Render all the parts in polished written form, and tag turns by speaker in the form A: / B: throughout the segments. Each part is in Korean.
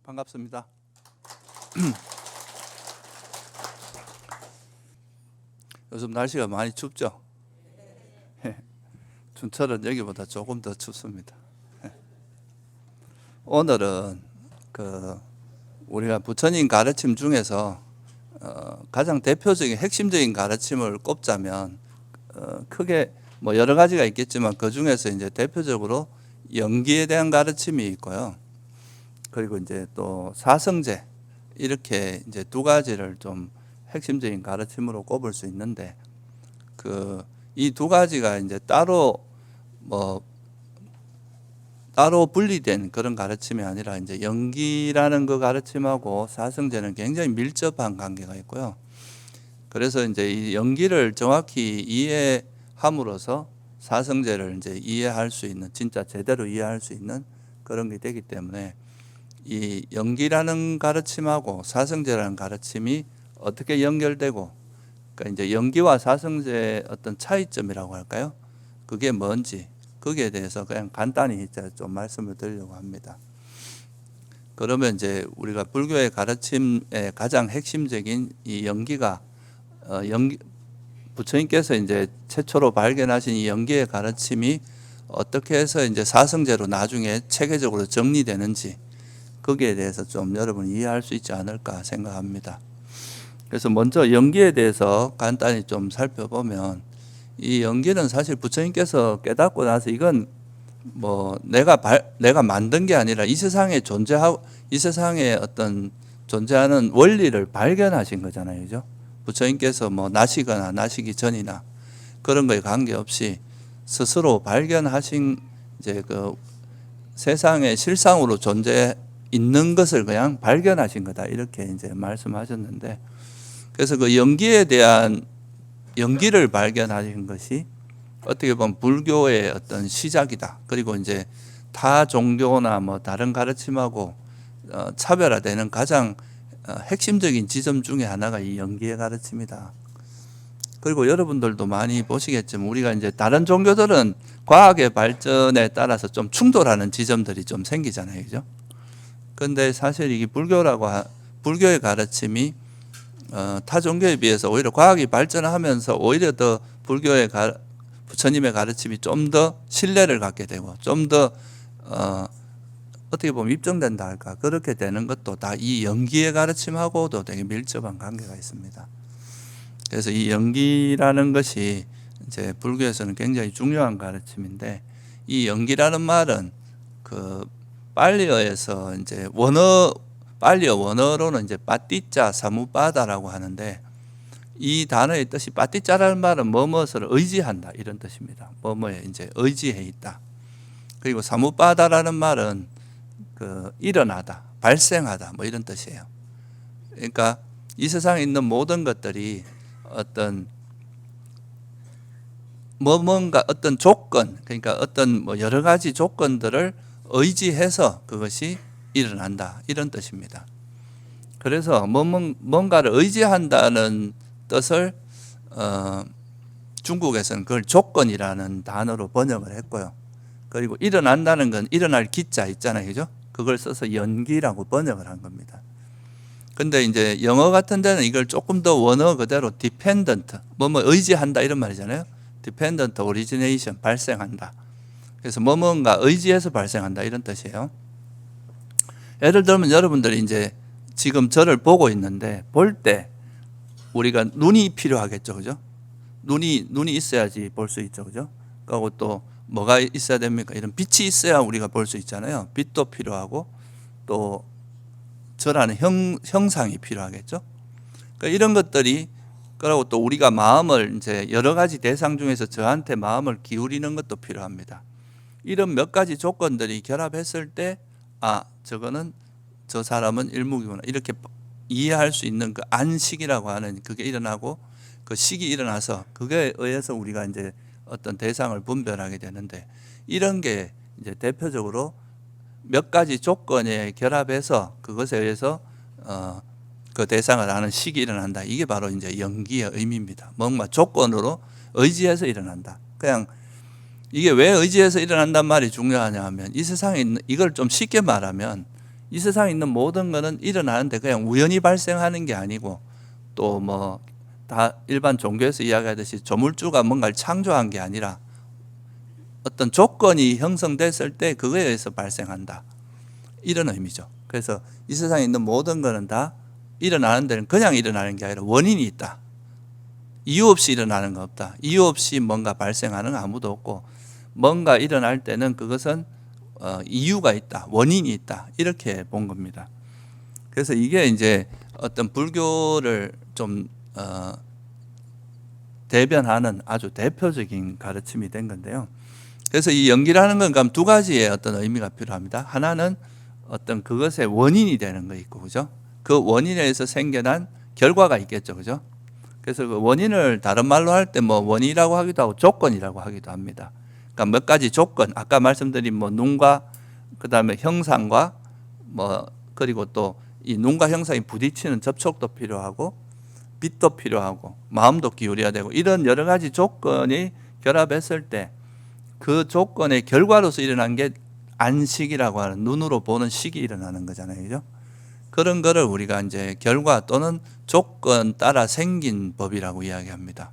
A: 반갑습니다. 요즘 날씨가 많이 춥죠? 춘천은 여기보다 조금 더 춥습니다. 오늘은 우리가 부처님 가르침 중에서 가장 대표적인 핵심적인 가르침을 꼽자면 크게 뭐 여러 가지가 있겠지만 그 중에서 이제 대표적으로 연기에 대한 가르침이 있고요. 그리고 이제 또 사성제, 이렇게 이제 두 가지를 좀 핵심적인 가르침으로 꼽을 수 있는데, 이 두 가지가 이제 따로 분리된 그런 가르침이 아니라 이제 연기라는 그 가르침하고 사성제는 굉장히 밀접한 관계가 있고요. 그래서 이제 이 연기를 정확히 이해함으로써 사성제를 이제 이해할 수 있는, 진짜 제대로 이해할 수 있는 그런 게 되기 때문에 이 연기라는 가르침하고 사성제라는 가르침이 어떻게 연결되고, 그러니까 이제 연기와 사성제의 어떤 차이점이라고 할까요? 그게 뭔지, 거기에 대해서 그냥 간단히 좀 말씀을 드리려고 합니다. 그러면 이제 우리가 불교의 가르침의 가장 핵심적인 이 연기가 부처님께서 이제 최초로 발견하신 이 연기의 가르침이 어떻게 해서 이제 사성제로 나중에 체계적으로 정리되는지, 거기에 대해서 좀 여러분이 이해할 수 있지 않을까 생각합니다. 그래서 먼저 연기에 대해서 간단히 좀 살펴보면, 이 연기는 사실 부처님께서 깨닫고 나서 이건 뭐 내가 만든 게 아니라 이 세상에 어떤 존재하는 원리를 발견하신 거잖아요, 그죠? 부처님께서 뭐 나시거나 나시기 전이나 그런 거에 관계없이 스스로 발견하신 이제 그 세상의 실상으로 존재 있는 것을 그냥 발견하신 거다, 이렇게 이제 말씀하셨는데, 그래서 그 연기에 대한 연기를 발견하신 것이 어떻게 보면 불교의 어떤 시작이다. 그리고 이제 타 종교나 뭐 다른 가르침하고 차별화되는 가장 핵심적인 지점 중에 하나가 이 연기의 가르침이다. 그리고 여러분들도 많이 보시겠지만 우리가 이제 다른 종교들은 과학의 발전에 따라서 좀 충돌하는 지점들이 좀 생기잖아요, 그죠? 근데 사실 이게 불교의 가르침이 타 종교에 비해서 오히려 과학이 발전하면서 오히려 더 부처님의 가르침이 좀 더 신뢰를 갖게 되고 좀 더 어떻게 보면 입증된다 할까, 그렇게 되는 것도 다 이 연기의 가르침하고도 되게 밀접한 관계가 있습니다. 그래서 이 연기라는 것이 이제 불교에서는 굉장히 중요한 가르침인데, 이 연기라는 말은 팔리어에서 이제 팔리어 원어로는 이제 빠띠자 사무빠다라고 하는데, 이 단어의 뜻이 빠띠자라는 말은 뭐뭇을 의지한다, 이런 뜻입니다. 뭐뭐에 이제 의지해 있다. 그리고 사무빠다라는 말은 일어나다, 발생하다, 뭐 이런 뜻이에요. 그러니까 이 세상에 있는 모든 것들이 뭔가 어떤 조건, 그러니까 어떤 뭐 여러 가지 조건들을 의지해서 그것이 일어난다, 이런 뜻입니다. 그래서 뭔가를 의지한다는 뜻을 중국에서는 그걸 조건이라는 단어로 번역을 했고요. 그리고 일어난다는 건 일어날 기자 있잖아요, 그죠? 그걸 써서 연기라고 번역을 한 겁니다. 근데 이제 영어 같은 데는 이걸 조금 더 원어 그대로 dependent, 뭐 의지한다, 이런 말이잖아요. dependent origination, 발생한다. 그래서 뭔가 의지해서 발생한다, 이런 뜻이에요. 예를 들면 여러분들이 이제 지금 저를 보고 있는데, 볼 때 우리가 눈이 필요하겠죠, 그죠? 눈이 있어야지 볼 수 있죠, 그죠? 그리고 또 뭐가 있어야 됩니까? 이런 빛이 있어야 우리가 볼 수 있잖아요. 빛도 필요하고 또 저라는 형상이 필요하겠죠. 그러니까 이런 것들이, 그리고 또 우리가 마음을 이제 여러 가지 대상 중에서 저한테 마음을 기울이는 것도 필요합니다. 이런 몇 가지 조건들이 결합했을 때, 저 사람은 일묵이구나, 이렇게 이해할 수 있는 그 안식이라고 하는 그게 일어나고, 그 식이 일어나서 그거에 의해서 우리가 이제 어떤 대상을 분별하게 되는데, 이런 게 이제 대표적으로 몇 가지 조건에 결합해서 그것에 의해서 그 대상을 아는 식이 일어난다. 이게 바로 이제 연기의 의미입니다. 뭔가 조건으로 의지해서 일어난다. 그냥 이게 왜 의지해서 일어난단 말이 중요하냐 하면, 이 세상에 있는, 이걸 좀 쉽게 말하면 이 세상에 있는 모든 것은 일어나는데 그냥 우연히 발생하는 게 아니고 또 뭐 다 일반 종교에서 이야기하듯이 조물주가 뭔가를 창조한 게 아니라 어떤 조건이 형성됐을 때 그거에 의해서 발생한다. 이런 의미죠. 그래서 이 세상에 있는 모든 것은 다 일어나는 데는 그냥 일어나는 게 아니라 원인이 있다. 이유 없이 일어나는 거 없다. 이유 없이 뭔가 발생하는 아무도 없고 뭔가 일어날 때는 그것은 이유가 있다. 원인이 있다. 이렇게 본 겁니다. 그래서 이게 이제 어떤 불교를 좀 대변하는 아주 대표적인 가르침이 된 건데요. 그래서 이 연기라는 건 그럼 두 가지의 어떤 의미가 필요합니다. 하나는 어떤 그것의 원인이 되는 거 있고, 그죠? 그 원인에 의해서 생겨난 결과가 있겠죠, 그죠? 그래서 그 원인을 다른 말로 할 때 뭐 원인이라고 하기도 하고 조건이라고 하기도 합니다. 그러니까 몇 가지 조건, 아까 말씀드린 뭐 눈과 그다음에 형상과 뭐 그리고 또 이 눈과 형상이 부딪히는 접촉도 필요하고 빛도 필요하고 마음도 기울여야 되고 이런 여러 가지 조건이 결합했을 때 그 조건의 결과로서 일어난 게 안식이라고 하는 눈으로 보는 식이 일어나는 거잖아요. 그죠? 그런 거를 우리가 이제 결과 또는 조건 따라 생긴 법이라고 이야기합니다.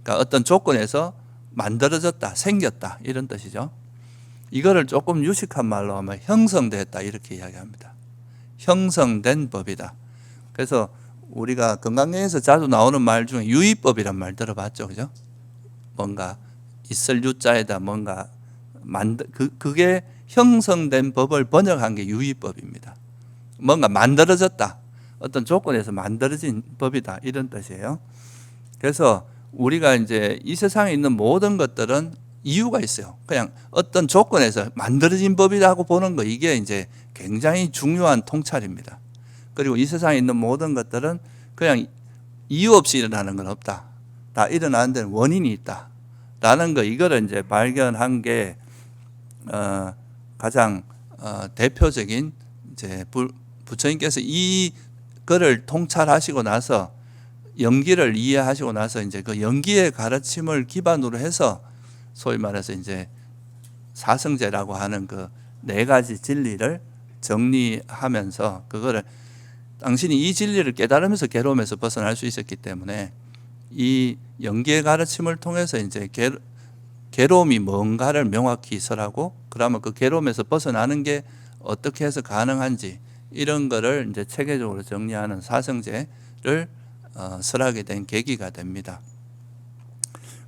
A: 그러니까 어떤 조건에서 만들어졌다, 생겼다 이런 뜻이죠. 이거를 조금 유식한 말로 하면 형성됐다 이렇게 이야기합니다. 형성된 법이다. 그래서 우리가 건강에서 자주 나오는 말 중에 유의법이란 말 들어봤죠, 그죠? 뭔가 있을 유자에다 뭔가 그게 형성된 법을 번역한 게 유의법입니다. 뭔가 만들어졌다. 어떤 조건에서 만들어진 법이다. 이런 뜻이에요. 그래서 우리가 이제 이 세상에 있는 모든 것들은 이유가 있어요. 그냥 어떤 조건에서 만들어진 법이라고 보는 거 이게 이제 굉장히 중요한 통찰입니다. 그리고 이 세상에 있는 모든 것들은 그냥 이유 없이 일어나는 건 없다. 다 일어나는 데는 원인이 있다. 라는 거 이거를 이제 발견한 게 가장 대표적인 이제 부처님께서 이 거를 통찰하시고 나서 연기를 이해하시고 나서 이제 그 연기의 가르침을 기반으로 해서 소위 말해서 이제 사성제라고 하는 그 네 가지 진리를 정리하면서 그거를 당신이 이 진리를 깨달으면서 괴로움에서 벗어날 수 있었기 때문에 이 연기의 가르침을 통해서 이제 괴로움이 뭔가를 명확히 설하고 그러면 그 괴로움에서 벗어나는 게 어떻게 해서 가능한지 이런 거를 이제 체계적으로 정리하는 사성제를 설하게 된 계기가 됩니다.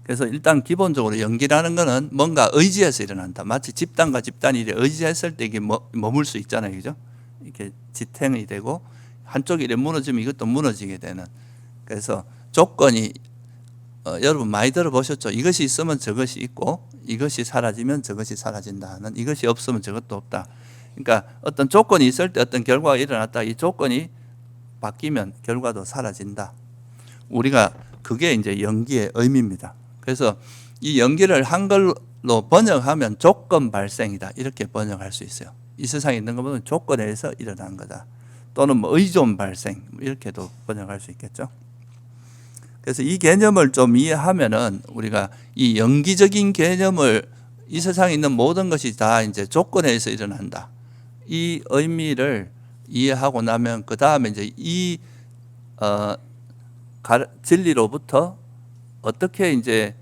A: 그래서 일단 기본적으로 연기라는 거는 뭔가 의지해서 일어난다. 마치 집단과 집단이 의지했을 때 이게 머물 수 있잖아요, 그죠? 이렇게 지탱이 되고 한쪽이 이렇게 무너지면 이것도 무너지게 되는. 그래서 조건이 여러분 많이 들어보셨죠? 이것이 있으면 저것이 있고 이것이 사라지면 저것이 사라진다 하는 이것이 없으면 저것도 없다. 그러니까 어떤 조건이 있을 때 어떤 결과가 일어났다. 이 조건이 바뀌면 결과도 사라진다. 우리가 그게 이제 연기의 의미입니다. 그래서 이 연기를 한글로 번역하면 조건 발생이다. 이렇게 번역할 수 있어요. 이 세상에 있는 것은 조건에 의해서 일어난 거다. 또는 뭐 의존 발생 이렇게도 번역할 수 있겠죠. 그래서 이 개념을 좀 이해하면은 우리가 이 연기적인 개념을 이 세상에 있는 모든 것이 다 이제 조건에 의해서 일어난다. 이 의미를 이해하고 나면 그 다음에 이제 이 진리로부터 어떻게 이제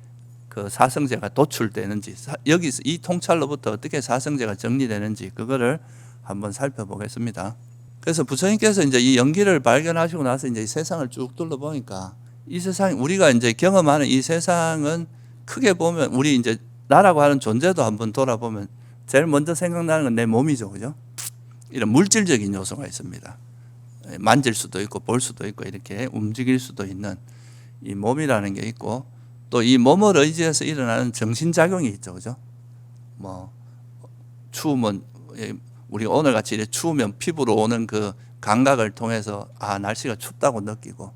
A: 그 사성제가 도출되는지 여기서 이 통찰로부터 어떻게 사성제가 정리되는지 그거를 한번 살펴보겠습니다. 그래서 부처님께서 이제 이 연기를 발견하시고 나서 이제 이 세상을 쭉 둘러보니까 이 세상 우리가 이제 경험하는 이 세상은 크게 보면 우리 이제 나라고 하는 존재도 한번 돌아보면 제일 먼저 생각나는 건 내 몸이죠, 그죠? 이런 물질적인 요소가 있습니다. 만질 수도 있고 볼 수도 있고 이렇게 움직일 수도 있는 이 몸이라는 게 있고 또 이 몸을 의지해서 일어나는 정신작용이 있죠, 그죠? 뭐 추우면 우리가 오늘 같이 이렇게 추우면 피부로 오는 그 감각을 통해서 아 날씨가 춥다고 느끼고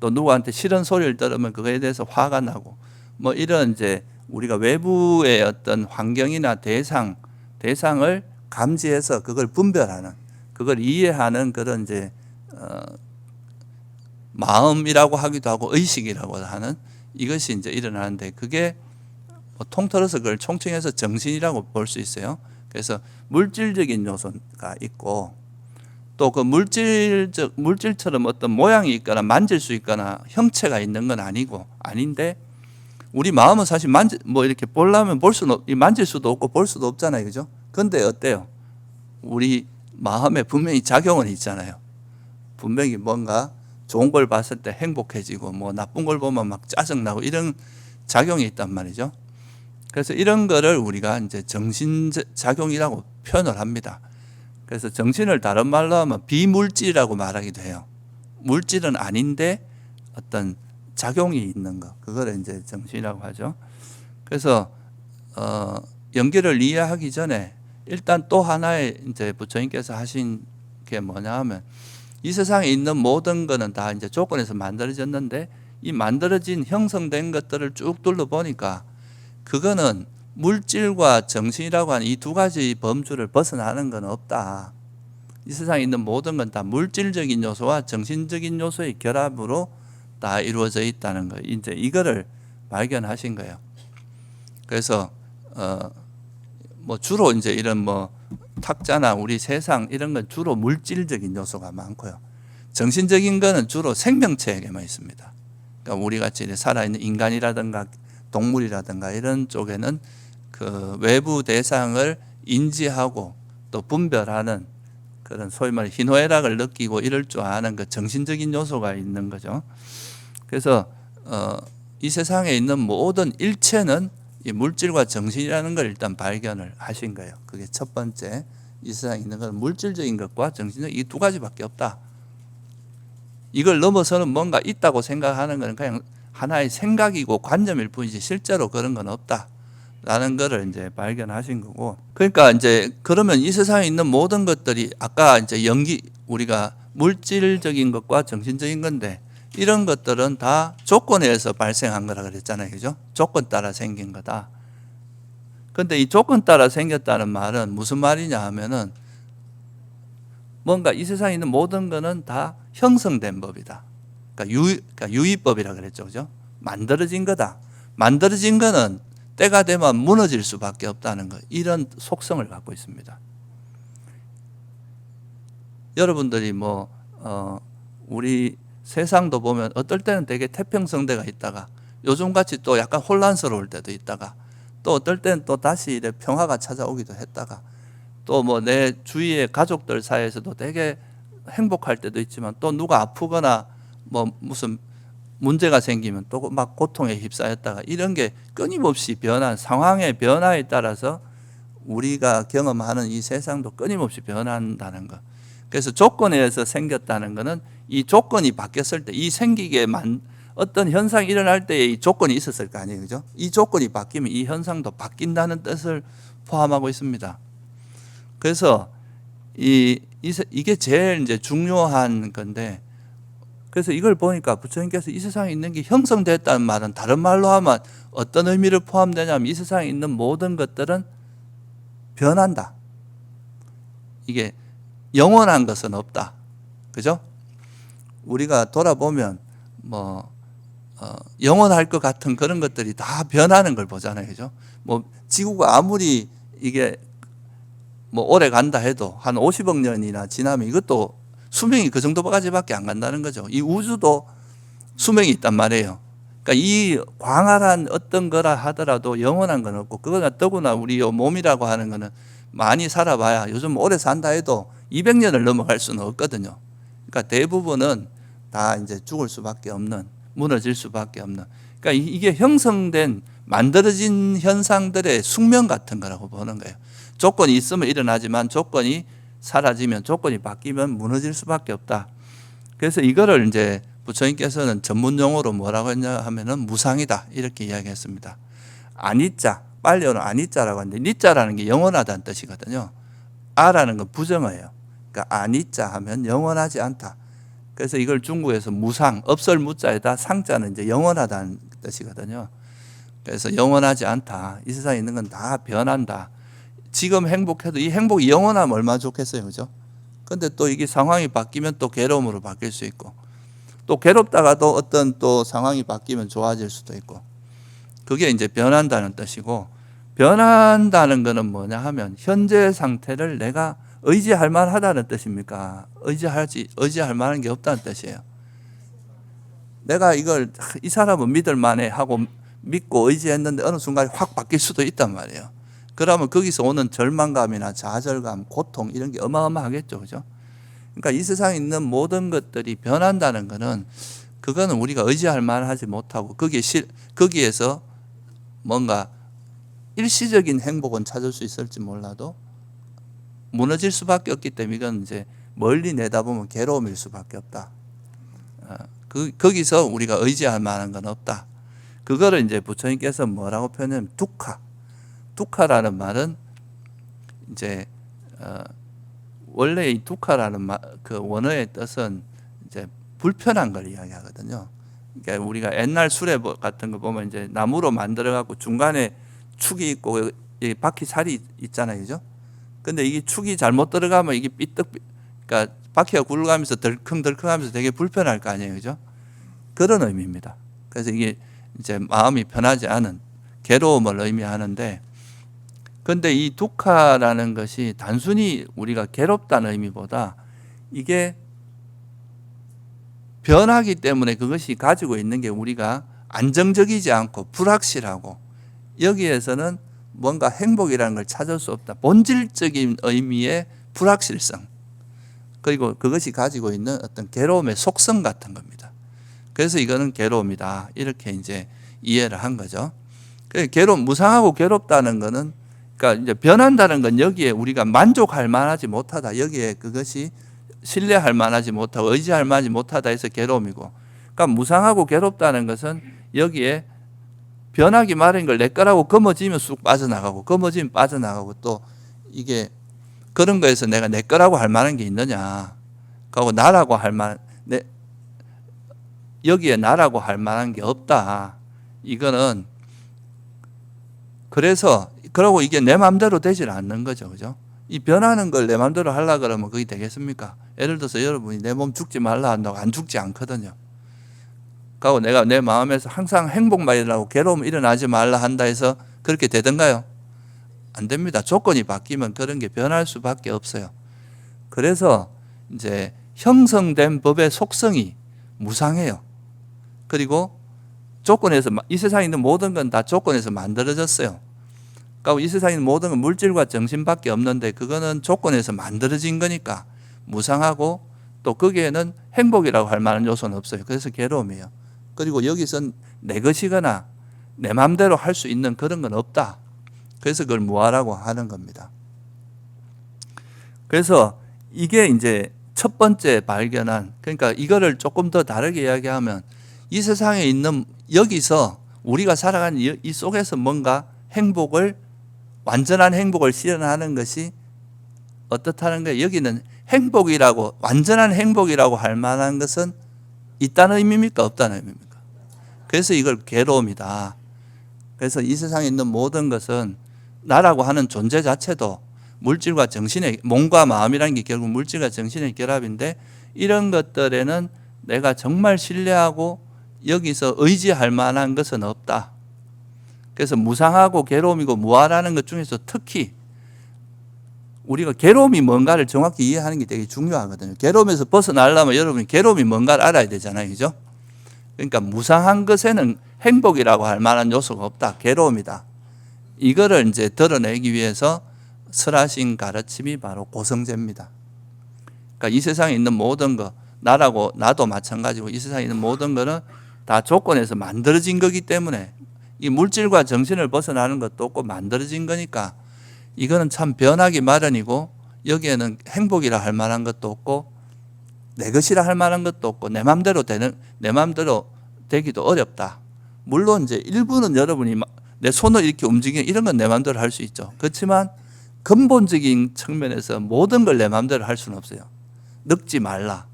A: 또 누구한테 싫은 소리를 들으면 그거에 대해서 화가 나고 뭐 이런 이제 우리가 외부의 어떤 환경이나 대상을 감지해서 그걸 분별하는 그걸 이해하는 그런 이제 마음이라고 하기도 하고 의식이라고 하는 이것이 이제 일어나는데 그게 뭐 통틀어서 그걸 총칭해서 정신이라고 볼 수 있어요. 그래서 물질적인 요소가 있고 또 그 물질처럼 어떤 모양이 있거나 만질 수 있거나 형체가 있는 건 아닌데 우리 마음은 사실 이렇게 보려면 만질 수도 없고 볼 수도 없잖아요. 그죠? 근데 어때요? 우리 마음에 분명히 작용은 있잖아요. 분명히 뭔가 좋은 걸 봤을 때 행복해지고 뭐 나쁜 걸 보면 막 짜증나고 이런 작용이 있단 말이죠. 그래서 이런 거를 우리가 이제 정신작용이라고 표현을 합니다. 그래서 정신을 다른 말로 하면 비물질이라고 말하기도 해요. 물질은 아닌데 어떤 작용이 있는 거, 그걸 이제 정신이라고 하죠. 그래서 연기를 이해하기 전에 일단 또 하나의 이제 부처님께서 하신 게 뭐냐 하면 이 세상에 있는 모든 거는 다 이제 조건에서 만들어졌는데 이 만들어진 형성된 것들을 쭉 둘러보니까 그거는 물질과 정신이라고 하는 이 두 가지 범주를 벗어나는 건 없다. 이 세상에 있는 모든 건 다 물질적인 요소와 정신적인 요소의 결합으로 다 이루어져 있다는 거. 이제 이거를 발견하신 거예요. 그래서 뭐 주로 이제 이런 뭐 탁자나 우리 세상 이런 건 주로 물질적인 요소가 많고요. 정신적인 거는 주로 생명체에게만 있습니다. 그러니까 우리 같이 살아있는 인간이라든가 동물이라든가 이런 쪽에는 그 외부 대상을 인지하고 또 분별하는 그런 소위 말해 희노애락을 느끼고 이럴 줄 아는 그 정신적인 요소가 있는 거죠. 그래서 이 세상에 있는 모든 일체는 이 물질과 정신이라는 걸 일단 발견을 하신 거예요. 그게 첫 번째. 이 세상에 있는 건 물질적인 것과 정신적 이 두 가지밖에 없다. 이걸 넘어서는 뭔가 있다고 생각하는 건 그냥 하나의 생각이고 관념일 뿐이지 실제로 그런 건 없다. 라는 거를 이제 발견하신 거고. 그러니까 이제 그러면 이 세상에 있는 모든 것들이 아까 이제 우리가 물질적인 것과 정신적인 건데 이런 것들은 다 조건에 의해서 발생한 거라 그랬잖아요. 그죠? 조건 따라 생긴 거다. 근데 이 조건 따라 생겼다는 말은 무슨 말이냐 하면은 뭔가 이 세상에 있는 모든 거는 다 형성된 법이다. 그러니까 유의법이라 그랬죠. 그죠? 만들어진 거다. 만들어진 거는 때가 되면 무너질 수밖에 없다는 것. 이런 속성을 갖고 있습니다. 여러분들이 우리 세상도 보면 어떨 때는 되게 태평성대가 있다가 요즘같이 또 약간 혼란스러울 때도 있다가 또 어떨 때는 또 다시 이래 평화가 찾아오기도 했다가 또 뭐 내 주위의 가족들 사이에서도 되게 행복할 때도 있지만 또 누가 아프거나 뭐 무슨 문제가 생기면 또 막 고통에 휩싸였다가 이런 게 끊임없이 상황의 변화에 따라서 우리가 경험하는 이 세상도 끊임없이 변한다는 것. 그래서 조건에 의해서 생겼다는 것은 이 조건이 바뀌었을 때 이 어떤 현상이 일어날 때에 이 조건이 있었을 거 아니에요. 그죠? 이 조건이 바뀌면 이 현상도 바뀐다는 뜻을 포함하고 있습니다. 그래서 이게 제일 이제 중요한 건데 그래서 이걸 보니까 부처님께서 이 세상에 있는 게 형성됐다는 말은 다른 말로 하면 어떤 의미를 포함되냐면 이 세상에 있는 모든 것들은 변한다. 이게 영원한 것은 없다. 그죠? 우리가 돌아보면 영원할 것 같은 그런 것들이 다 변하는 걸 보잖아요. 그죠? 지구가 아무리 이게 오래 간다 해도 한 50억 년이나 지나면 이것도 수명이 그 정도까지밖에 안 간다는 거죠. 이 우주도 수명이 있단 말이에요. 그러니까 이 광활한 어떤 거라 하더라도 영원한 건 없고 그거나 더구나 우리 몸이라고 하는 거는 많이 살아봐야 요즘 오래 산다 해도 200년을 넘어갈 수는 없거든요. 그러니까 대부분은 다 이제 죽을 수밖에 없는, 무너질 수밖에 없는. 그러니까 이게 형성된 만들어진 현상들의 숙명 같은 거라고 보는 거예요. 조건이 있으면 일어나지만 조건이 사라지면 조건이 바뀌면 무너질 수밖에 없다. 그래서 이거를 이제 부처님께서는 전문 용어로 뭐라고 했냐 하면은 무상이다 이렇게 이야기했습니다. 아니자, 빨리어는 아니자라고 하는데 니자라는 게 영원하다는 뜻이거든요. 아라는 건 부정어예요. 그러니까 아니자 하면 영원하지 않다. 그래서 이걸 중국에서 무상, 없을 무자에다 상자는 이제 영원하다는 뜻이거든요. 그래서 영원하지 않다. 이 세상에 있는 건 다 변한다. 지금 행복해도 이 행복이 영원하면 얼마나 좋겠어요. 그죠? 근데 또 이게 상황이 바뀌면 또 괴로움으로 바뀔 수 있고 또 괴롭다가도 어떤 또 상황이 바뀌면 좋아질 수도 있고 그게 이제 변한다는 뜻이고 변한다는 거는 뭐냐 하면 현재 상태를 내가 의지할 만하다는 뜻입니까? 의지할 만한 게 없다는 뜻이에요. 내가 이 사람은 믿을 만해 하고 믿고 의지했는데 어느 순간에 확 바뀔 수도 있단 말이에요. 그러면 거기서 오는 절망감이나 좌절감, 고통 이런 게 어마어마하겠죠. 그죠? 그러니까 이 세상에 있는 모든 것들이 변한다는 것은 그거는 우리가 의지할 만하지 못하고 거기에서 뭔가 일시적인 행복은 찾을 수 있을지 몰라도 무너질 수밖에 없기 때문에 이건 이제 멀리 내다보면 괴로움일 수밖에 없다. 거기서 우리가 의지할 만한 건 없다. 그거를 이제 부처님께서 뭐라고 표현하면 두카라는 말은 이제 원래 이 두카라는 그 원어의 뜻은 이제 불편한 걸 이야기하거든요. 그러니까 우리가 옛날 수레 같은 거 보면 이제 나무로 만들어 갖고 중간에 축이 있고 이 바퀴 살이 있잖아요, 그죠? 근데 이게 축이 잘못 들어가면 이게 그러니까 바퀴가 굴러가면서 덜컹덜컹하면서 되게 불편할 거 아니에요, 그죠? 그런 의미입니다. 그래서 이게 이제 마음이 편하지 않은 괴로움을 의미하는데, 근데 이 두카라는 것이 단순히 우리가 괴롭다는 의미보다 이게 변하기 때문에 그것이 가지고 있는 게 우리가 안정적이지 않고 불확실하고 여기에서는 뭔가 행복이라는 걸 찾을 수 없다. 본질적인 의미의 불확실성. 그리고 그것이 가지고 있는 어떤 괴로움의 속성 같은 겁니다. 그래서 이거는 괴로움이다. 이렇게 이제 이해를 한 거죠. 무상하고 괴롭다는 거는 그러니까 이제 변한다는 건 여기에 우리가 만족할 만하지 못하다. 여기에 그것이 신뢰할 만하지 못하고 의지할 만하지 못하다 해서 괴로움이고, 그러니까 무상하고 괴롭다는 것은 여기에 변하기 마련인 걸 내 거라고 거머쥐면 쑥 빠져나가고 거머쥐면 빠져나가고 또 이게 그런 거에서 내가 내 거라고 할 만한 게 있느냐, 그리고 나라고 할 만, 여기에 나라고 할 만한 게 없다. 이거는 그러고 이게 내 마음대로 되질 않는 거죠, 그죠? 이 변하는 걸 내 마음대로 하려고 그러면 그게 되겠습니까? 예를 들어서 여러분이 내 몸 죽지 말라 한다고 안 죽지 않거든요. 그리고 내가 내 마음에서 항상 행복만 일어나고 괴로움 일어나지 말라 한다 해서 그렇게 되던가요? 안 됩니다. 조건이 바뀌면 그런 게 변할 수밖에 없어요. 그래서 이제 형성된 법의 속성이 무상해요. 그리고 이 세상에 있는 모든 건 다 조건에서 만들어졌어요. 그러니까 이 세상에 있는 모든 건 물질과 정신밖에 없는데 그거는 조건에서 만들어진 거니까 무상하고 또 거기에는 행복이라고 할 만한 요소는 없어요. 그래서 괴로움이에요. 그리고 여기선 내 것이거나 내 마음대로 할 수 있는 그런 건 없다. 그래서 그걸 무아라고 하는 겁니다. 그래서 이게 이제 첫 번째 발견한, 그러니까 이거를 조금 더 다르게 이야기하면 이 세상에 있는 여기서 우리가 살아가는 이 속에서 뭔가 완전한 행복을 실현하는 것이 어떻다는 거예요? 여기는 완전한 행복이라고 할 만한 것은 있다는 의미입니까? 없다는 의미입니까? 그래서 이걸 괴로움이다. 그래서 이 세상에 있는 모든 것은 나라고 하는 존재 자체도 물질과 정신의, 몸과 마음이라는 게 결국 물질과 정신의 결합인데 이런 것들에는 내가 정말 신뢰하고 여기서 의지할 만한 것은 없다. 그래서 무상하고 괴로움이고 무아라는 것 중에서 특히 우리가 괴로움이 뭔가를 정확히 이해하는 게 되게 중요하거든요. 괴로움에서 벗어나려면 여러분이 괴로움이 뭔가를 알아야 되잖아요, 그죠? 그러니까 무상한 것에는 행복이라고 할 만한 요소가 없다. 괴로움이다. 이거를 이제 드러내기 위해서 설하신 가르침이 바로 고성제입니다. 그러니까 이 세상에 있는 모든 것, 나도 마찬가지고 이 세상에 있는 모든 것은 다 조건에서 만들어진 거기 때문에 이 물질과 정신을 벗어나는 것도 없고 만들어진 거니까 이거는 참 변하기 마련이고 여기에는 행복이라 할 만한 것도 없고 내 것이라 할 만한 것도 없고 내 마음대로 되기도 어렵다. 물론 이제 일부는 여러분이 내 손을 이렇게 움직이는 이런 건 내 마음대로 할 수 있죠. 그렇지만 근본적인 측면에서 모든 걸 내 마음대로 할 수는 없어요. 늙지 말라,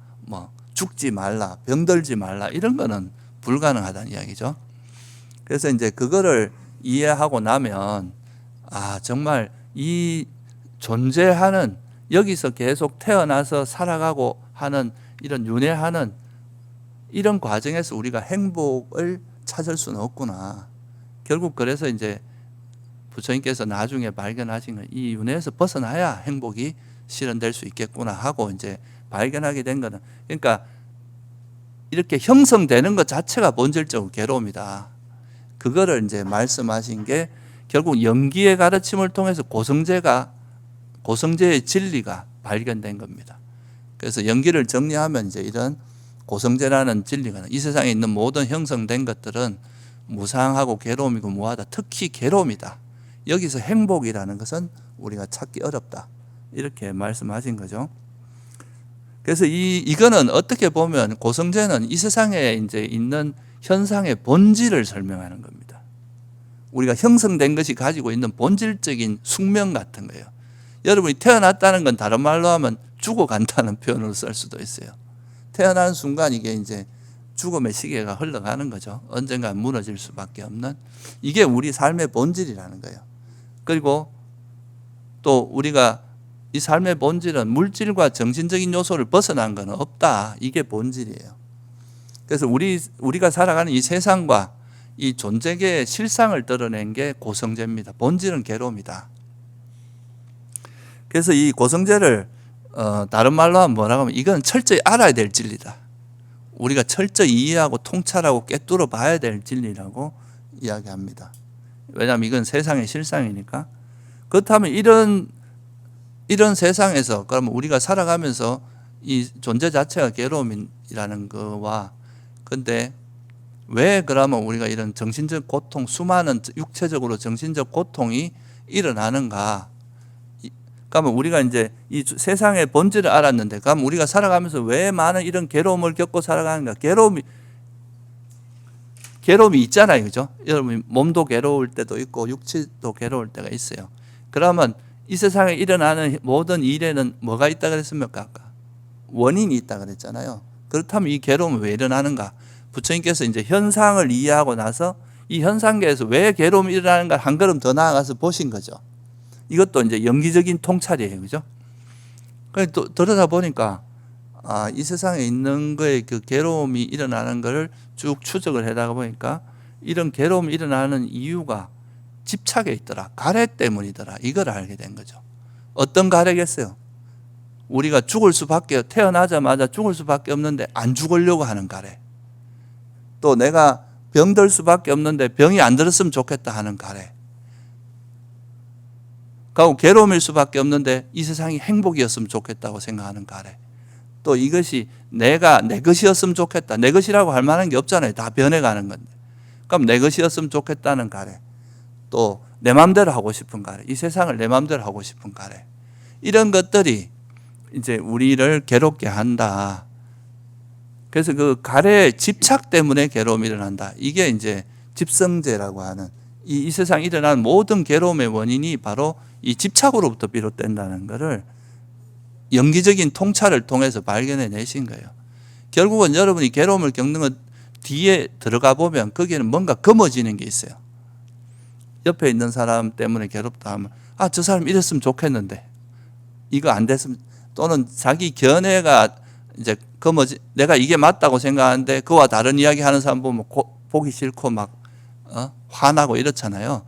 A: 죽지 말라, 병들지 말라 이런 거는 불가능하다는 이야기죠. 그래서 이제 그거를 이해하고 나면 정말 이 존재하는 여기서 계속 태어나서 살아가고 하는 이런 윤회하는 이런 과정에서 우리가 행복을 찾을 수는 없구나. 결국 그래서 이제 부처님께서 나중에 발견하신 건 이 윤회에서 벗어나야 행복이 실현될 수 있겠구나 하고 이제 발견하게 된 거는, 그러니까 이렇게 형성되는 것 자체가 본질적으로 괴로움이다. 그거를 이제 말씀하신 게 결국 연기의 가르침을 통해서 고성제의 진리가 발견된 겁니다. 그래서 연기를 정리하면 이제 이런 고성제라는 진리가, 이 세상에 있는 모든 형성된 것들은 무상하고 괴로움이고 무하다. 특히 괴로움이다. 여기서 행복이라는 것은 우리가 찾기 어렵다. 이렇게 말씀하신 거죠. 그래서 이거는 어떻게 보면 고성제는 이 세상에 이제 있는 현상의 본질을 설명하는 겁니다. 우리가 형성된 것이 가지고 있는 본질적인 숙명 같은 거예요. 여러분이 태어났다는 건 다른 말로 하면 죽어간다는 표현으로 쓸 수도 있어요. 태어나는 순간 이게 이제 죽음의 시계가 흘러가는 거죠. 언젠가 무너질 수밖에 없는, 이게 우리 삶의 본질이라는 거예요. 그리고 또 우리가 이 삶의 본질은 물질과 정신적인 요소를 벗어난 건 없다. 이게 본질이에요. 그래서 우리가 살아가는 이 세상과 이 존재계의 실상을 드러낸 게 고성제입니다. 본질은 괴로움이다. 그래서 이 고성제를 다른 말로 하면 뭐라고 하면 이건 철저히 알아야 될 진리다. 우리가 철저히 이해하고 통찰하고 꿰뚫어 봐야 될 진리라고 이야기합니다. 왜냐하면 이건 세상의 실상이니까. 그렇다면 이런 세상에서 그러면 우리가 살아가면서 이 존재 자체가 괴로움이라는 거와, 근데 왜 그러면 우리가 이런 정신적 고통, 수많은 육체적으로 정신적 고통이 일어나는가? 그러면 우리가 이제 이 세상의 본질을 알았는데, 그러면 우리가 살아가면서 왜 많은 이런 괴로움을 겪고 살아가는가? 괴로움이 있잖아요, 그죠? 여러분 몸도 괴로울 때도 있고 육체도 괴로울 때가 있어요. 그러면 이 세상에 일어나는 모든 일에는 뭐가 있다 그랬습니까? 아까 원인이 있다 그랬잖아요. 그렇다면 이 괴로움은 왜 일어나는가? 부처님께서 이제 현상을 이해하고 나서 이 현상계에서 왜 괴로움이 일어나는가 한 걸음 더 나아가서 보신 거죠. 이것도 이제 연기적인 통찰이에요, 그죠? 그래서 또 들여다 보니까 이 세상에 있는 거에 그 괴로움이 일어나는 것을 쭉 추적을 해다가 보니까 이런 괴로움이 일어나는 이유가 집착에 있더라. 가래 때문이더라. 이걸 알게 된 거죠. 어떤 가래겠어요? 우리가 태어나자마자 죽을 수밖에 없는데 안 죽으려고 하는 가래. 또 내가 병들 수밖에 없는데 병이 안 들었으면 좋겠다 하는 가래. 그리고 괴로움일 수밖에 없는데 이 세상이 행복이었으면 좋겠다고 생각하는 가래. 또 이것이 내 것이었으면 좋겠다. 내 것이라고 할 만한 게 없잖아요. 다 변해가는 건데. 그럼 내 것이었으면 좋겠다는 가래. 또 내 마음대로 하고 싶은 가래. 이 세상을 내 마음대로 하고 싶은 가래. 이런 것들이 이제 우리를 괴롭게 한다. 그래서 그 가래의 집착 때문에 괴로움이 일어난다. 이게 이제 집성제라고 하는 이 세상에 일어나는 모든 괴로움의 원인이 바로 이 집착으로부터 비롯된다는 것을 연기적인 통찰을 통해서 발견해 내신 거예요. 결국은 여러분이 괴로움을 겪는 것 뒤에 들어가 보면 거기에는 뭔가 검어지는 게 있어요. 옆에 있는 사람 때문에 괴롭다 하면 저 사람 이랬으면 좋겠는데 이거 안 됐으면, 또는 자기 견해가 이제 내가 이게 맞다고 생각하는데 그와 다른 이야기 하는 사람 보면 보기 싫고 막 화나고 이렇잖아요.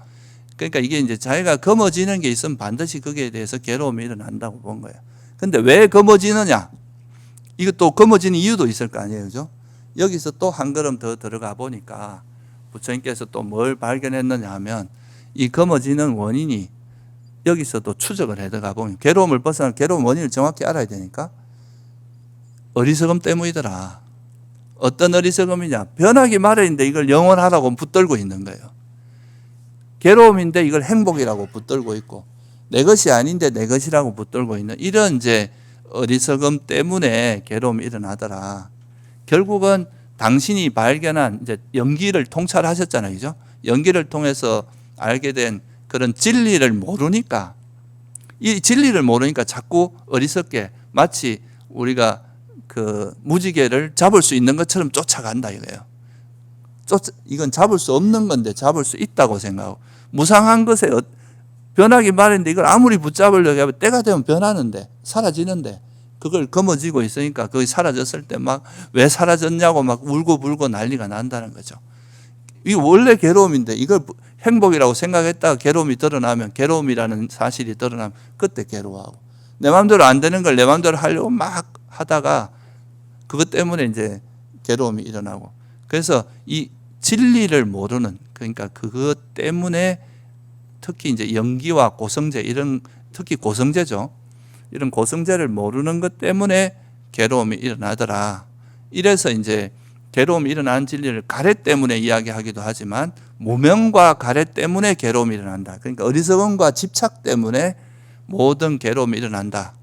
A: 그러니까 이게 이제 자기가 검어지는 게 있으면 반드시 거기에 대해서 괴로움이 일어난다고 본 거예요. 근데 왜 검어지느냐? 이것도 검어지는 이유도 있을 거 아니에요, 그죠? 여기서 또 한 걸음 더 들어가 보니까 부처님께서 또 뭘 발견했느냐 하면 이 검어지는 원인이 여기서도 추적을 해 들어가 보면 괴로움을 벗어난 괴로움 원인을 정확히 알아야 되니까 어리석음 때문이더라. 어떤 어리석음이냐? 변하기 마련인데 이걸 영원하라고 붙들고 있는 거예요. 괴로움인데 이걸 행복이라고 붙들고 있고 내 것이 아닌데 내 것이라고 붙들고 있는 이런 이제 어리석음 때문에 괴로움이 일어나더라. 결국은 당신이 발견한 이제 연기를 통찰하셨잖아요, 그죠? 연기를 통해서 알게 된 그런 진리를 모르니까, 이 진리를 모르니까 자꾸 어리석게 마치 우리가 그 무지개를 잡을 수 있는 것처럼 쫓아간다 이거예요. 이건 잡을 수 없는 건데 잡을 수 있다고 생각하고, 무상한 것에 변하기 마련인데 이걸 아무리 붙잡으려고 하면 때가 되면 변하는데 사라지는데 그걸 거머쥐고 있으니까 그게 사라졌을 때 막 왜 사라졌냐고 막 울고불고 난리가 난다는 거죠. 이게 원래 괴로움인데 이걸 행복이라고 생각했다가 괴로움이 드러나면, 괴로움이라는 사실이 드러나면 그때 괴로워하고, 내 마음대로 안 되는 걸 내 마음대로 하려고 막 하다가 그것 때문에 이제 괴로움이 일어나고, 그래서 이 진리를 모르는, 그러니까 그것 때문에 특히 이제 연기와 고성제, 이런, 특히 고성제죠. 이런 고성제를 모르는 것 때문에 괴로움이 일어나더라. 이래서 이제 괴로움이 일어나는 진리를 가래 때문에 이야기하기도 하지만, 무명과 가래 때문에 괴로움이 일어난다. 그러니까 어리석음과 집착 때문에 모든 괴로움이 일어난다.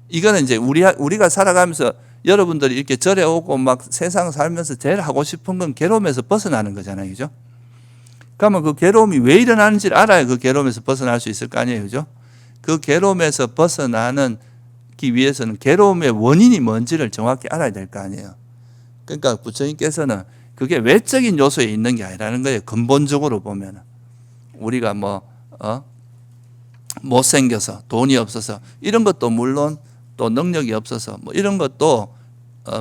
A: 이거는 이제 우리가 살아가면서 여러분들이 이렇게 절에 오고 막 세상 살면서 제일 하고 싶은 건 괴로움에서 벗어나는 거잖아요. 그죠? 그러면 그 괴로움이 왜 일어나는지를 알아야 그 괴로움에서 벗어날 수 있을 거 아니에요. 그죠? 그 괴로움에서 벗어나기 위해서는 괴로움의 원인이 뭔지를 정확히 알아야 될 거 아니에요. 그러니까 부처님께서는 그게 외적인 요소에 있는 게 아니라는 거예요. 근본적으로 보면 우리가 못생겨서, 돈이 없어서, 이런 것도 물론, 또 능력이 없어서 뭐 이런 것도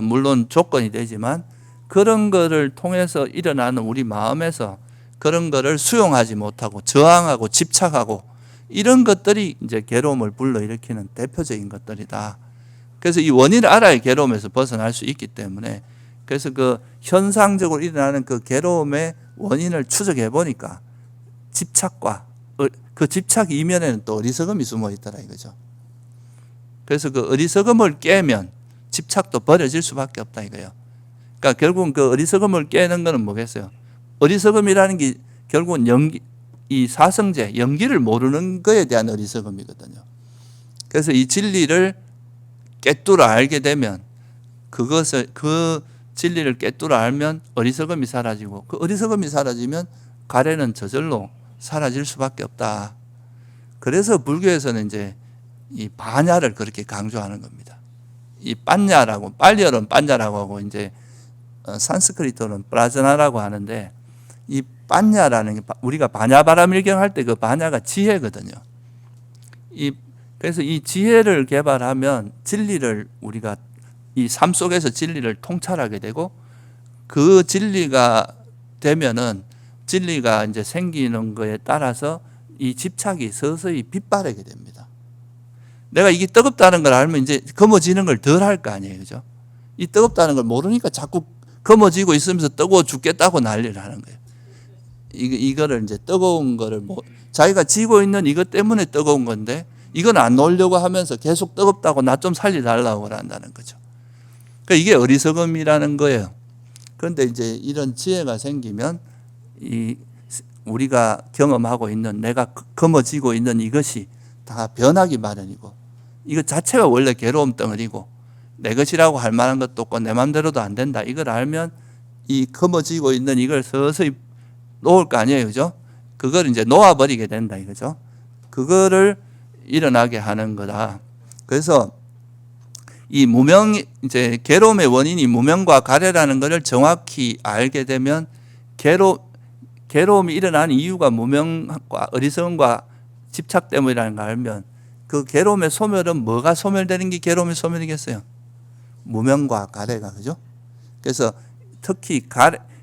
A: 물론 조건이 되지만, 그런 거를 통해서 일어나는 우리 마음에서 그런 거를 수용하지 못하고 저항하고 집착하고, 이런 것들이 이제 괴로움을 불러일으키는 대표적인 것들이다. 그래서 이 원인을 알아야 괴로움에서 벗어날 수 있기 때문에, 그래서 그 현상적으로 일어나는 그 괴로움의 원인을 추적해 보니까 집착과 그 집착 이면에는 또 어리석음이 숨어 있더라 이거죠. 그래서 그 어리석음을 깨면 집착도 버려질 수밖에 없다 이거예요. 그러니까 결국은 그 어리석음을 깨는 거는 뭐겠어요? 어리석음이라는 게 결국은 이 사성제, 연기를 모르는 거에 대한 어리석음이거든요. 그래서 이 진리를 깨뚫어 알게 되면, 그 진리를 깨뚫어 알면 어리석음이 사라지고, 그 어리석음이 사라지면 가래는 저절로 사라질 수밖에 없다. 그래서 불교에서는 이제 이 바냐를 그렇게 강조하는 겁니다. 이 빠냐라고, 빨리어는 빠냐라고 하고, 이제 산스크리트어는 프라자나라고 하는데, 이 빠냐라는 게 우리가 바냐바라밀경 할 때 그 바냐가 지혜거든요. 그래서 이 지혜를 개발하면 진리를, 우리가 이 삶 속에서 진리를 통찰하게 되고, 그 진리가 되면은 진리가 이제 생기는 거에 따라서 이 집착이 서서히 빗바라게 됩니다. 내가 이게 뜨겁다는 걸 알면 이제 검어지는 걸 덜 할 거 아니에요. 그죠? 이 뜨겁다는 걸 모르니까 자꾸 검어지고 있으면서 뜨거워 죽겠다고 난리를 하는 거예요. 이거를 이제 뜨거운 거를 자기가 지고 있는 이것 때문에 뜨거운 건데, 이건 안 놓으려고 하면서 계속 뜨겁다고 나 좀 살려달라고 한다는 거죠. 그러니까 이게 어리석음이라는 거예요. 그런데 이제 이런 지혜가 생기면 우리가 경험하고 있는, 내가 검어지고 있는 이것이 다 변하기 마련이고, 이것 자체가 원래 괴로움 덩어리고 내 것이라고 할 만한 것도 없고 내 마음대로도 안 된다. 이걸 알면 이 검어지고 있는 이걸 서서히 놓을 거 아니에요. 그죠? 그걸 이제 놓아버리게 된다 이거죠. 그거를 일어나게 하는 거다. 그래서 이 이제 괴로움의 원인이 무명과 가래라는 것을 정확히 알게 되면, 괴로움이 일어나는 이유가 무명과 어리석음과 집착 때문이라는 걸 알면, 그 괴로움의 소멸은 뭐가 소멸되는 게 괴로움의 소멸이겠어요? 무명과 가래가. 그죠? 그래서 특히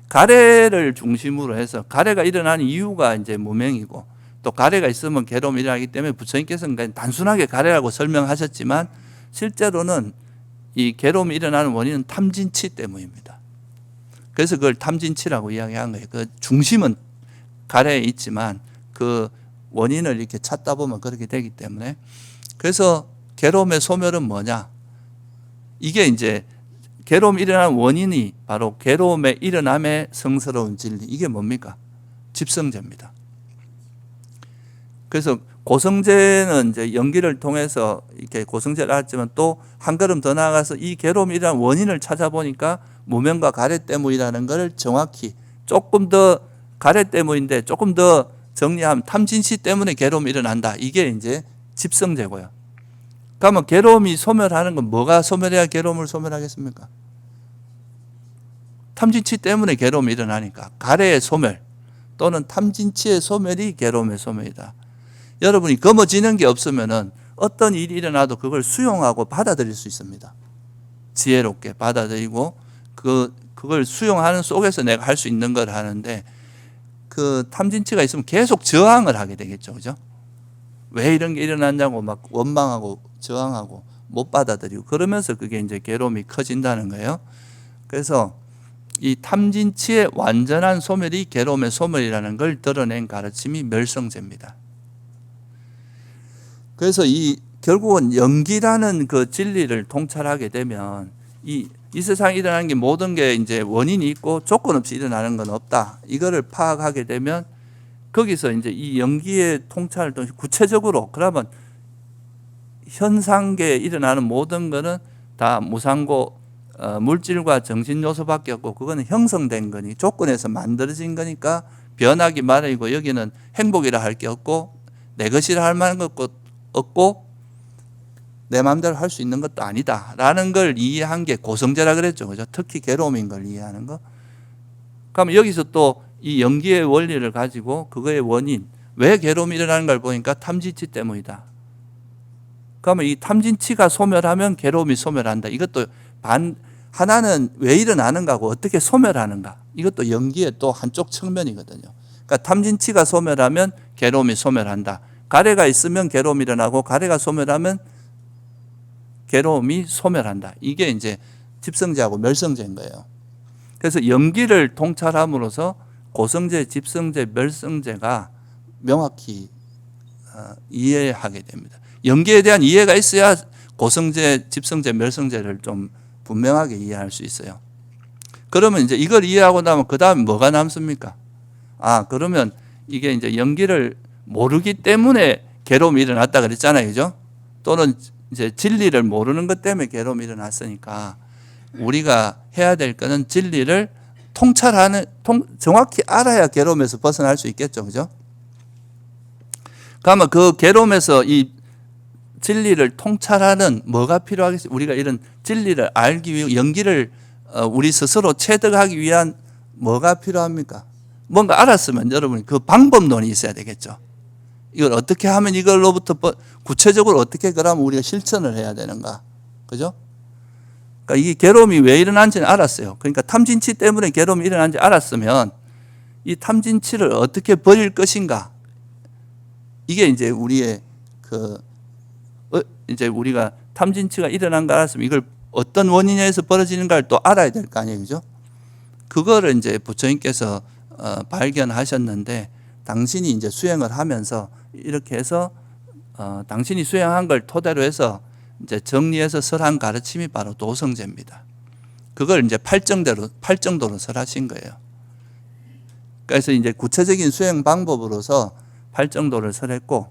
A: 가래를 중심으로 해서, 가래가 일어나는 이유가 이제 무명이고, 또 가래가 있으면 괴로움이 일어나기 때문에 부처님께서는 그냥 단순하게 가래라고 설명하셨지만, 실제로는 이 괴로움이 일어나는 원인은 탐진치 때문입니다. 그래서 그걸 탐진치라고 이야기한 거예요. 그 중심은 가래에 있지만 그 원인을 이렇게 찾다 보면 그렇게 되기 때문에, 그래서 괴로움의 소멸은 뭐냐? 이게 이제 괴로움이 일어나는 원인이 바로 괴로움의 일어남의 성스러운 진리. 이게 뭡니까? 집성제입니다. 그래서 고성제는 이제 연기를 통해서 이렇게 고성제를 알았지만, 또 한 걸음 더 나아가서 이 괴로움이 일어나는 원인을 찾아보니까 무명과 가래 때문이라는 걸 정확히, 조금 더 가래 때문인데 조금 더 정리하면 탐진시 때문에 괴로움이 일어난다. 이게 이제 집성제고요. 그러면 괴로움이 소멸하는 건 뭐가 소멸해야 괴로움을 소멸하겠습니까? 탐진치 때문에 괴로움이 일어나니까 가래의 소멸 또는 탐진치의 소멸이 괴로움의 소멸이다. 여러분이 검어지는 게 없으면은 어떤 일이 일어나도 그걸 수용하고 받아들일 수 있습니다. 지혜롭게 받아들이고 그걸 수용하는 속에서 내가 할 수 있는 걸 하는데, 그 탐진치가 있으면 계속 저항을 하게 되겠죠. 그죠? 왜 이런 게 일어났냐고 막 원망하고 저항하고 못 받아들이고 그러면서 그게 이제 괴로움이 커진다는 거예요. 그래서 이 탐진치의 완전한 소멸이 괴로움의 소멸이라는 걸 드러낸 가르침이 멸성제입니다. 그래서 이 결국은 영기라는 그 진리를 통찰하게 되면 이 세상에 일어나는 게 모든 게 이제 원인이 있고 조건 없이 일어나는 건 없다. 이거를 파악하게 되면 거기서 이제 이 영기의 통찰을 통해서 구체적으로 그러면 현상계에 일어나는 모든 거는 다 무상고 물질과 정신 요소밖에 없고 그거는 형성된 거니 조건에서 만들어진 거니까 변하기 마련이고 여기는 행복이라 할 게 없고 내 것이라 할 만한 것도 없고 내 마음대로 할 수 있는 것도 아니다라는 걸 이해한 게 고성제라 그랬죠. 그죠? 특히 괴로움인 걸 이해하는 거. 그러면 여기서 또 이 영기의 원리를 가지고 그거의 원인, 왜 괴로움이 일어나는 걸 보니까 탐진치 때문이다. 그러면 이 탐진치가 소멸하면 괴로움이 소멸한다. 이것도 하나는 왜 일어나는가 하고 어떻게 소멸하는가. 이것도 영기의 또 한쪽 측면이거든요. 그러니까 탐진치가 소멸하면 괴로움이 소멸한다. 가래가 있으면 괴로움이 일어나고 가래가 소멸하면 괴로움이 소멸한다. 이게 이제 집성제하고 멸성제인 거예요. 그래서 영기를 통찰함으로써 고성제, 집성제, 멸성제가 명확히 이해하게 됩니다. 영기에 대한 이해가 있어야 고성제, 집성제, 멸성제를 좀 분명하게 이해할 수 있어요. 그러면 이제 이걸 이해하고 나면 그 다음에 뭐가 남습니까? 그러면 이게 이제 영기를 모르기 때문에 괴로움이 일어났다 그랬잖아요. 그죠? 또는 이제 진리를 모르는 것 때문에 괴로움이 일어났으니까 우리가 해야 될 거는 진리를 정확히 알아야 괴로움에서 벗어날 수 있겠죠. 그죠? 그러면 그 괴로움에서 이 진리를 통찰하는 뭐가 필요하겠어요? 우리가 이런 진리를 알기 위해 영기를 우리 스스로 체득하기 위한 뭐가 필요합니까? 뭔가 알았으면 여러분 그 방법론이 있어야 되겠죠. 이걸 어떻게 하면 이걸로부터 구체적으로 어떻게 그러면 우리가 실천을 해야 되는가? 그죠? 그러니까 이 괴로움이 왜 일어난지는 알았어요. 그러니까 탐진치 때문에 괴로움이 일어난지 알았으면 이 탐진치를 어떻게 버릴 것인가? 이게 이제 우리의 이제 우리가 탐진치가 일어난 거 알았으면 이걸 어떤 원인에서 벌어지는가를 또 알아야 될 거 아니에요. 그죠? 그거를 이제 부처님께서 발견하셨는데 당신이 이제 수행을 하면서 이렇게 해서 당신이 수행한 걸 토대로 해서 이제 정리해서 설한 가르침이 바로 도성제입니다. 그걸 이제 팔정도로 설하신 거예요. 그래서 이제 구체적인 수행 방법으로서 팔정도를 설했고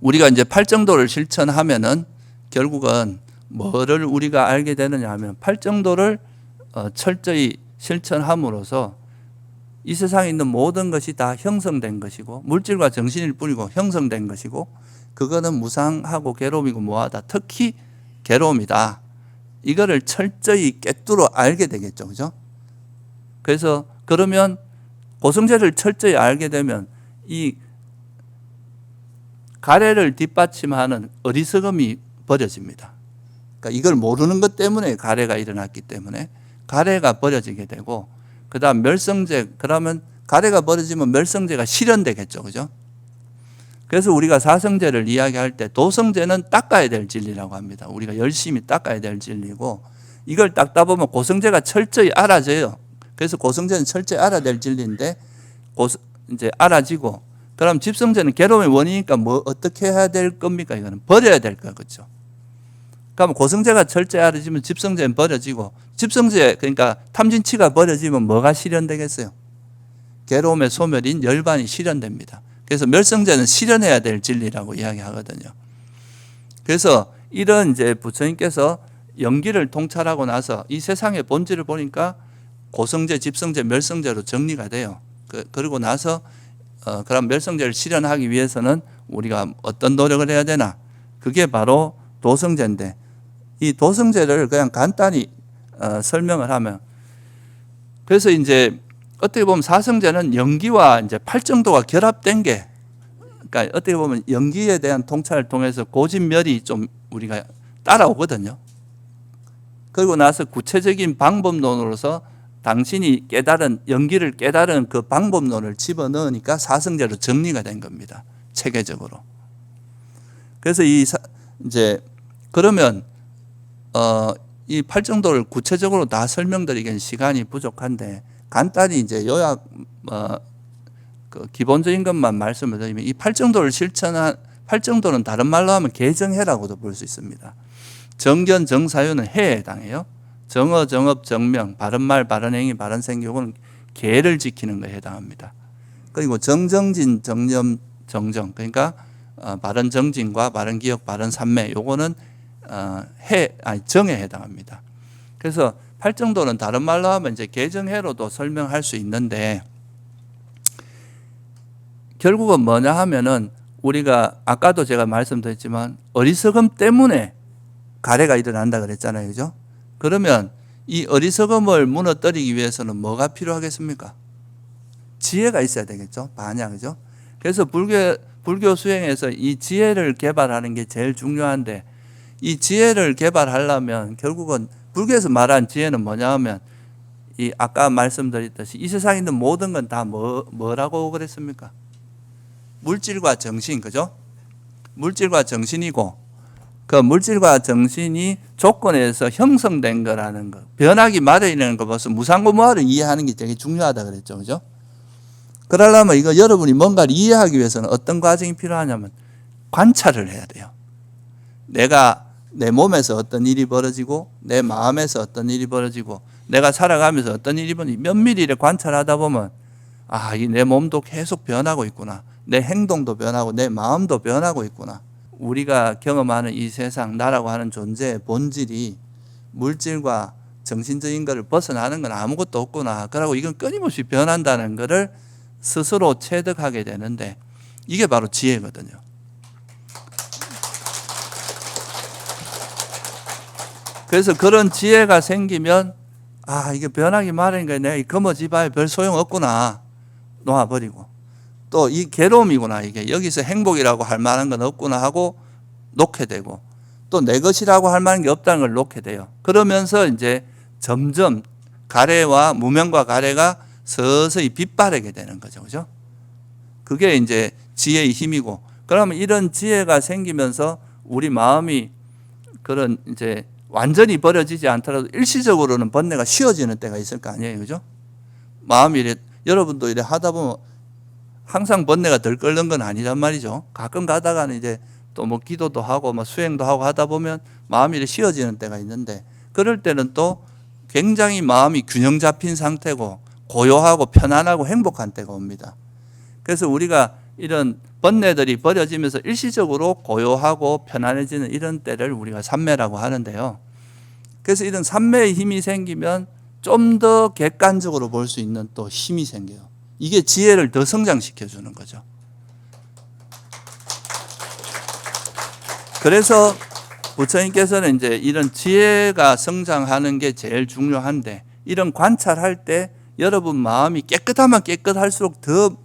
A: 우리가 이제 팔정도를 실천하면은 결국은 뭐를 우리가 알게 되느냐 하면 팔정도를 철저히 실천함으로써 이 세상에 있는 모든 것이 다 형성된 것이고 물질과 정신일 뿐이고 형성된 것이고 그거는 무상하고 괴로움이고 뭐하다. 특히 괴로움이다. 이거를 철저히 꿰뚫어 알게 되겠죠. 그죠? 그래서 그러면 고성제를 철저히 알게 되면 이 가래를 뒷받침하는 어리석음이 버려집니다. 그러니까 이걸 모르는 것 때문에 가래가 일어났기 때문에 가래가 버려지게 되고 그 다음 멸성제, 그러면 가래가 버려지면 멸성제가 실현되겠죠. 그죠? 그래서 우리가 사성제를 이야기할 때 도성제는 닦아야 될 진리라고 합니다. 우리가 열심히 닦아야 될 진리고 이걸 닦다 보면 고성제가 철저히 알아져요. 그래서 고성제는 철저히 알아야 될 진리인데 이제 알아지고 그럼 집성제는 괴로움의 원인이니까 뭐 어떻게 해야 될 겁니까? 이거는 버려야 될 거 그렇죠. 그러면 고성제가 철저히 알아지면 집성제는 버려지고 집성제 그러니까 탐진치가 버려지면 뭐가 실현되겠어요? 괴로움의 소멸인 열반이 실현됩니다. 그래서 멸성제는 실현해야 될 진리라고 이야기하거든요. 그래서 이런 이제 부처님께서 영기를 통찰하고 나서 이 세상의 본질을 보니까 고성제, 집성제, 멸성제로 정리가 돼요. 그러고 나서 그럼 멸성제를 실현하기 위해서는 우리가 어떤 노력을 해야 되나? 그게 바로 도성제인데 이 도성제를 그냥 간단히 설명을 하면 그래서 이제 어떻게 보면 사성제는 영기와 이제 팔정도가 결합된 게 그러니까 어떻게 보면 영기에 대한 통찰을 통해서 고진멸이 좀 우리가 따라오거든요. 그리고 나서 구체적인 방법론으로서 당신이 영기를 깨달은 그 방법론을 집어넣으니까 사성제로 정리가 된 겁니다. 체계적으로. 그래서 이제 그러면 이 팔정도를 구체적으로 다 설명드리기엔 시간이 부족한데 간단히 이제 요약 그 기본적인 것만 말씀을 드리면 이 팔정도를 실천한 팔정도는 다른 말로 하면 개정해라고도 볼 수 있습니다. 정견, 정사유는 해에 해당해요. 정어, 정업, 정명, 바른말, 바른행위, 바른생기 요거는 계를 지키는 거에 해당합니다. 그리고 정정진, 정념, 정정 그러니까 바른정진과 바른기억, 바른삼매 요거는 정에 해당합니다. 그래서 팔정도는 다른 말로 하면 이제 개정해로도 설명할 수 있는데 결국은 뭐냐 하면은 우리가 아까도 제가 말씀드렸지만 어리석음 때문에 가래가 일어난다 그랬잖아요. 그죠? 그러면 이 어리석음을 무너뜨리기 위해서는 뭐가 필요하겠습니까? 지혜가 있어야 되겠죠. 반야. 그죠? 그래서 불교 수행에서 이 지혜를 개발하는 게 제일 중요한데 이 지혜를 개발하려면 결국은 불교에서 말한 지혜는 뭐냐 하면 이 아까 말씀드렸듯이 이 세상에 있는 모든 건 다 뭐라고 그랬습니까? 물질과 정신. 그죠? 물질과 정신이고 그 물질과 정신이 조건에서 형성된 거라는 거, 변하기 마련이라는 거 벌써 무상고무화를 이해하는 게 되게 중요하다 그랬죠. 그죠? 그러려면 이거 여러분이 뭔가를 이해하기 위해서는 어떤 과정이 필요하냐면 관찰을 해야 돼요. 내가 내 몸에서 어떤 일이 벌어지고 내 마음에서 어떤 일이 벌어지고 내가 살아가면서 어떤 일이 벌어지고 면밀히 관찰하다 보면 아, 이 내 몸도 계속 변하고 있구나. 내 행동도 변하고 내 마음도 변하고 있구나. 우리가 경험하는 이 세상, 나라고 하는 존재의 본질이 물질과 정신적인 것을 벗어나는 건 아무것도 없구나. 그러고 이건 끊임없이 변한다는 것을 스스로 체득하게 되는데 이게 바로 지혜거든요. 그래서 그런 지혜가 생기면 아, 이게 변하기 마련이니까 내가 거머쥐봐야 별 소용없구나. 놓아버리고 또 이 괴로움이구나. 이게 여기서 행복이라고 할 만한 건 없구나 하고 놓게 되고 또 내 것이라고 할 만한 게 없다는 걸 놓게 돼요. 그러면서 이제 점점 가래와 무명과 가래가 서서히 빛바라게 되는 거죠. 그죠? 그게 이제 지혜의 힘이고 그러면 이런 지혜가 생기면서 우리 마음이 그런 이제 완전히 버려지지 않더라도 일시적으로는 번뇌가 쉬어지는 때가 있을 거 아니에요. 그죠? 마음이 이래, 여러분도 이래 하다 보면 항상 번뇌가 덜 끓는 건 아니란 말이죠. 가끔 가다가는 이제 또 뭐 기도도 하고 뭐 수행도 하고 하다 보면 마음이 이래 쉬어지는 때가 있는데 그럴 때는 또 굉장히 마음이 균형 잡힌 상태고 고요하고 편안하고 행복한 때가 옵니다. 그래서 우리가 이런 번뇌들이 버려지면서 일시적으로 고요하고 편안해지는 이런 때를 우리가 삼매라고 하는데요. 그래서 이런 삼매의 힘이 생기면 좀 더 객관적으로 볼 수 있는 또 힘이 생겨요. 이게 지혜를 더 성장시켜 주는 거죠. 그래서 부처님께서는 이제 이런 지혜가 성장하는 게 제일 중요한데 이런 관찰할 때 여러분 마음이 깨끗하면 깨끗할수록 더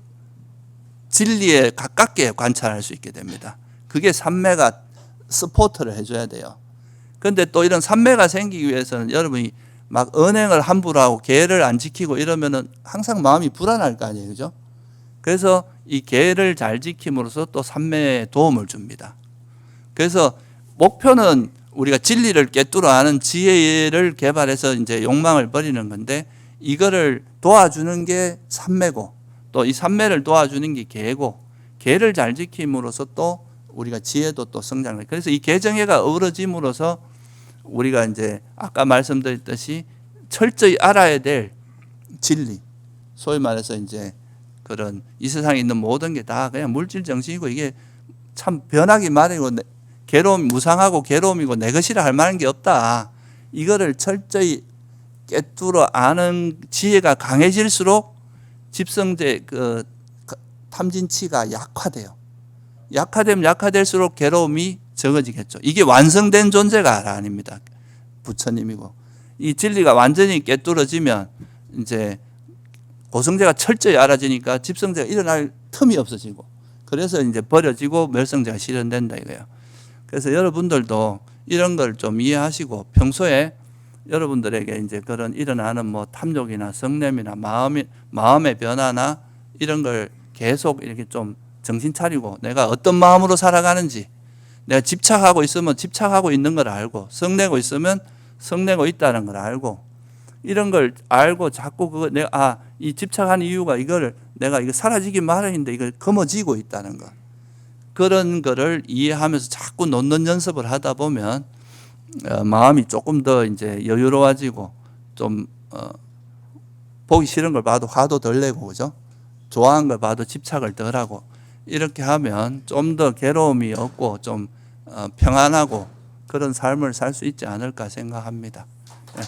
A: 진리에 가깝게 관찰할 수 있게 됩니다. 그게 삼매가 서포트를 해줘야 돼요. 그런데 또 이런 삼매가 생기기 위해서는 여러분이 막 언행을 함부로 하고 계를 안 지키고 이러면은 항상 마음이 불안할 거 아니에요. 그죠? 그래서 이 계를 잘 지킴으로써 또 삼매에 도움을 줍니다. 그래서 목표는 우리가 진리를 깨뚫어 아는 지혜를 개발해서 이제 욕망을 버리는 건데 이거를 도와주는 게 삼매고 또 이 삼매를 도와주는 게 계고 계를 잘 지킴으로써 또 우리가 지혜도 또 성장을. 그래서 이 계정해가 어우러짐으로써 우리가 이제 아까 말씀드렸듯이 철저히 알아야 될 진리, 소위 말해서 이제 그런 이 세상에 있는 모든 게 다 그냥 물질 정신이고 이게 참 변하기 마련이고 괴로움 무상하고 괴로움이고 내 것이라 할 만한 게 없다. 이거를 철저히 깨뚫어 아는 지혜가 강해질수록 집성제 그 탐진치가 약화돼요. 약화되면 약화될수록 괴로움이 적어지겠죠. 이게 완성된 존재가 아닙니다. 부처님이고 이 진리가 완전히 깨뚫어지면 이제 고성제가 철저히 알아지니까 집성제가 일어날 틈이 없어지고 그래서 이제 버려지고 멸성제가 실현된다 이거예요. 그래서 여러분들도 이런 걸 좀 이해하시고 평소에 여러분들에게 이제 그런 일어나는 뭐 탐욕이나 성냄이나 마음의 변화나 이런 걸 계속 이렇게 좀 정신 차리고 내가 어떤 마음으로 살아가는지 내가 집착하고 있으면 집착하고 있는 걸 알고, 성내고 있으면 성내고 있다는 걸 알고, 이런 걸 알고 자꾸 그거 내가 이 집착한 이유가 이거를 내가 이거 사라지기 마련인데 이걸 거머쥐고 있다는 것, 그런 거를 이해하면서 자꾸 놓는 연습을 하다 보면 마음이 조금 더 이제 여유로워지고 좀 보기 싫은 걸 봐도 화도 덜 내고, 그죠? 좋아하는 걸 봐도 집착을 덜 하고, 이렇게 하면 좀 더 괴로움이 없고 좀 평안하고 그런 삶을 살 수 있지 않을까 생각합니다. 네.